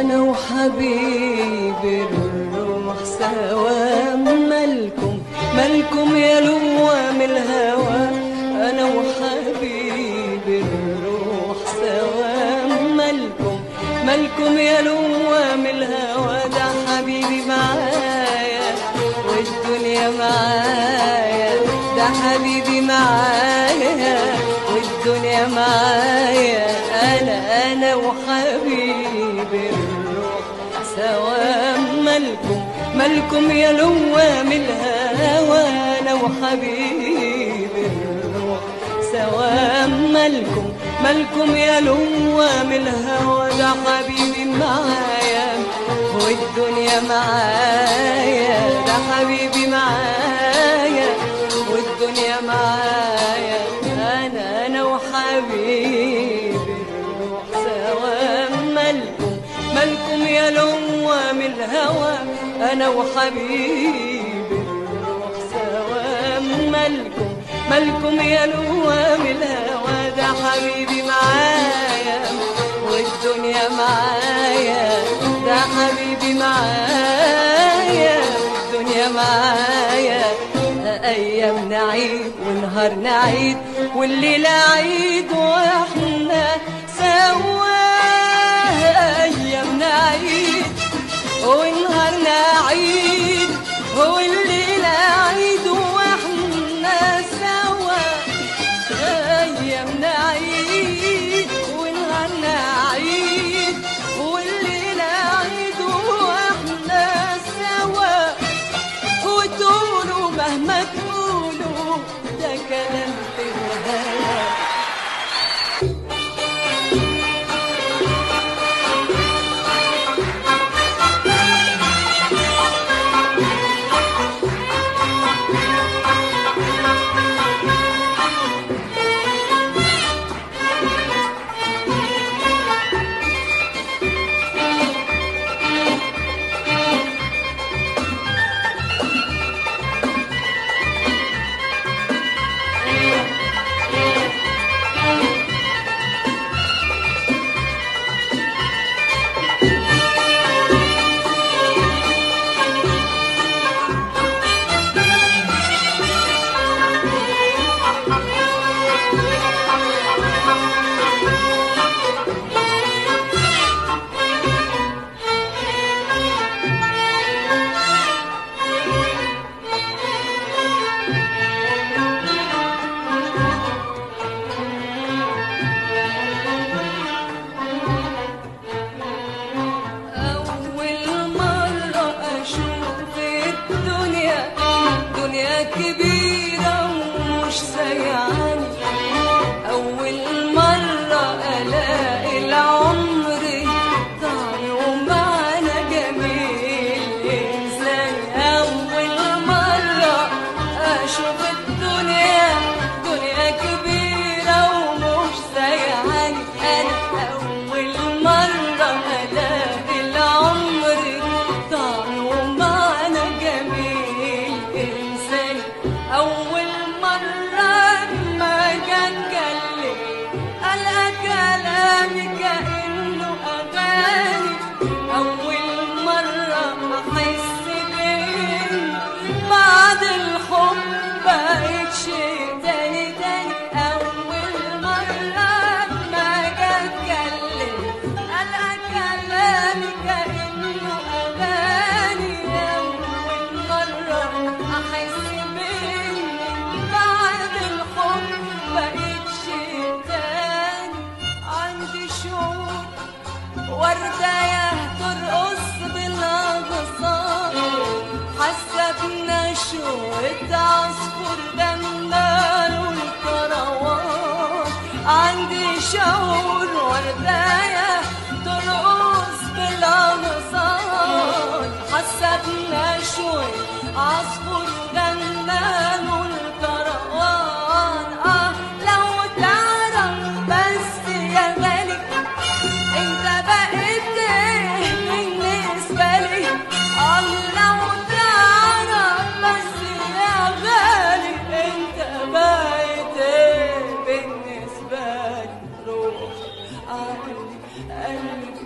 أنا وحبيبي بنروح سوا، مالكم يا لوام الهوى. أنا وحبيبي بنروح سوا، مالكم يا لوام الهوى. ده حبيبي معايا والدنيا معايا، ده حبيبي معايا والدنيا معايا. أنا وحبيبي نروح سوا، مالكم يا لوام الهوى. أنا وحبيبي نروح سوا، مالكم يا لوام الهوى. ده حبيبي معايا والدنيا معايا، ده حبيبي معايا والدنيا معايا. أنا وحبيبي نروح سوا، مالكم يا لوام الهوى. أنا وحبيبي نروح سوا، مالكم يا لوام الهوى. ده حبيبي معايا والدنيا معايا، ده حبيبي معايا والدنيا معايا. أيام نعيد ونهار نعيد، والليلة عيد واحنا سوا. أيام نعيد ونهار نعيد، والليلة عيد واحنا سوا. أيام نعيد ونهار نعيد، والليلة عيد واحنا سوا. وتقولوا مهما تقولوا ده كلام في الهوى. كبيرة ومش سيعاني، أول مرة ألاقي العمر طعم ومعنى جميل إنسان. أول مرة أشوف الدنيا دنيا كبيرة ومش سيعاني. أنا أول مرة ألاقي العمر طعم ومعنى جميل إنسان. أول مرة ما جا أتكلم ألقى كلامي كأنه أغاني. أول مرة أحس بإن بعد الحب بقيت شيء تاني. أول مرة ما جا أتكلم ألقى كلامي كأنه أغاني. أول مرة أحس بعد الحب بقيت شيء تاني. عندي شعور وردة ترقص بالأغصان، حاسة بنشوة عصفور دماله الكروان. عندي شعور وردة ترقص بالأغصان، حاسة بنشوة عصفور دماله الكروان. لو تعرف بس يا غالي انت بقيت ايه بالنسبة لي. لو تعرف بس يا غالي انت بقيت ايه بالنسبة لي. روح عقلي قلبي